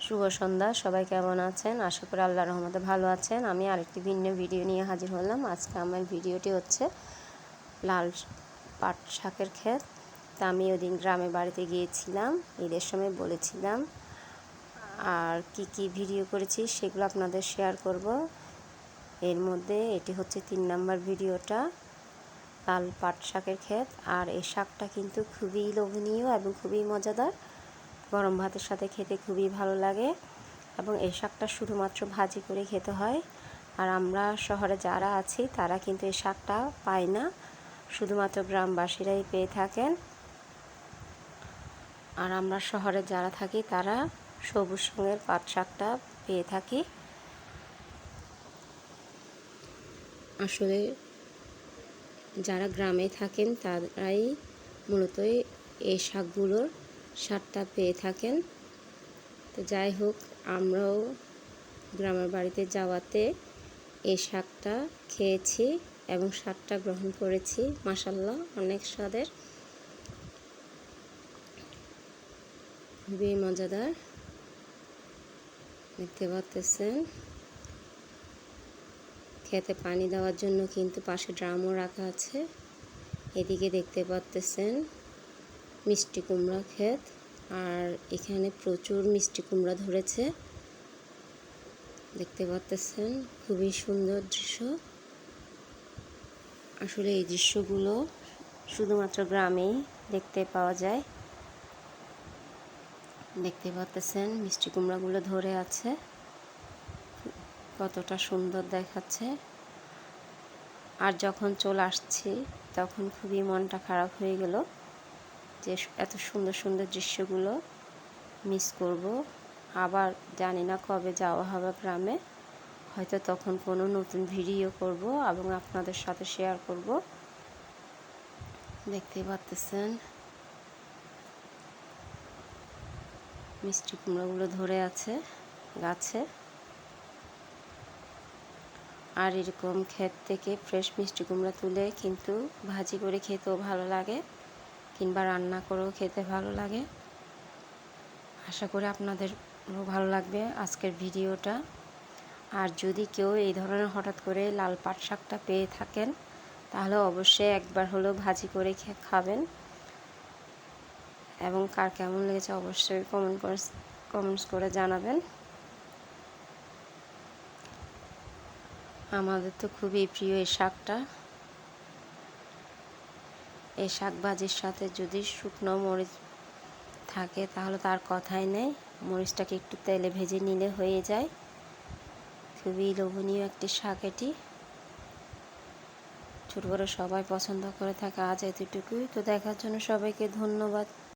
শুভ সন্ধ্যা। সবাই কেমন আছেন? আশা করি আল্লাহর রহমতে ভালো আছেন। আমি আরেকটি ভিন্ন ভিডিও নিয়ে হাজির হলাম। আজকে আমার ভিডিওটি হচ্ছে লাল পাট শাকের ক্ষেত। তা আমি ওদিন গ্রামে বাড়িতে গিয়েছিলাম, ঈদের সময় বলেছিলাম, আর কি ভিডিও করেছি সেগুলো আপনাদের শেয়ার করব। এর মধ্যে এটি হচ্ছে 3 নাম্বার ভিডিওটা, লাল পাট শাকের ক্ষেত। আর এই শাকটা কিন্তু খুবই লোভনীয় এবং খুবই মজাদার, গরম ভাতের সাথে খেতে খুবই ভালো লাগে। এবং এই শাকটা শুধুমাত্র ভাজি করে খেতে হয়। আর আমরা শহরে যারা আছি তারা কিন্তু এই শাকটা পাই না, শুধুমাত্র গ্রামবাসীরাই পেয়ে থাকেন। আর আমরা শহরে যারা থাকি তারা সবুজ রঙের পাট শাকটা পেয়ে থাকি। আসলে যারা গ্রামে থাকেন তারাই মূলত এই শাকগুলোর স্বাদটা পেয়ে থাকেন। তো যাই হোক, আমরাও গ্রামের বাড়িতে যাওয়াতে এই শাকটা খেয়েছি এবং স্বাদটা গ্রহণ করেছি। মাশাআল্লাহ, অনেক স্বাদের, খুবই মজাদার। দেখতে পাচ্ছেন, খেতে পানি দেওয়ার জন্য কিন্তু পাশে ড্রামও রাখা আছে। এদিকে দেখতে পাচ্ছেন মিষ্টি কুমড়া ক্ষেত, আর এখানে প্রচুর মিষ্টি কুমড়া ধরেছে। দেখতে পাচ্ছেন, খুবই সুন্দর দৃশ্য। আসলে এই দৃশ্যগুলো শুধুমাত্র গ্রামেই দেখতে পাওয়া যায়। দেখতে পাচ্ছেন মিষ্টি কুমড়াগুলো ধরে আছে, কতটা সুন্দর দেখাচ্ছে। আর যখন চলে আসছি তখন খুবই মনটা খারাপ হয়ে গেল যে এত সুন্দর সুন্দর দৃশ্যগুলো মিস করব। আবার জানি না কবে যাওয়া হবে গ্রামে, হয়তো তখন কোনো নতুন ভিডিও করব এবং আপনাদের সাথে শেয়ার করব। দেখতে পাচ্ছেন মিষ্টি কুমড়াগুলো ধরে আছে গাছে। আর এরকম ক্ষেত থেকে ফ্রেশ মিষ্টি কুমড়া তুলে কিন্তু ভাজি করে খেতেও ভালো লাগে, কিংবা রান্না করেও খেতে ভালো লাগে। আশা করি আপনাদেরও ভালো লাগবে আজকের ভিডিওটা। আর যদি কেউ এই ধরনের হঠাৎ করে লাল পাট শাকটা পেয়ে থাকেন তাহলে অবশ্যই একবার হলেও ভাজি করে খাবেন। এবং কার কেমন লেগেছে অবশ্যই কমেন্টস করে জানাবেন। আমাদের তো খুবই প্রিয় এই শাকটা। এই শাক ভাজির সাথে যদি শুকনো মরিচ থাকে তাহলে তার কথাই নেই। মরিচটাকে একটু তেলে ভেজে নিলে হয়ে যায়। খুবই লোভনীয় একটি শাক এটি, ছোট বড় সবাই পছন্দ করে থাকে। আজ এতটুকুই। তো দেখার জন্য সবাইকে ধন্যবাদ।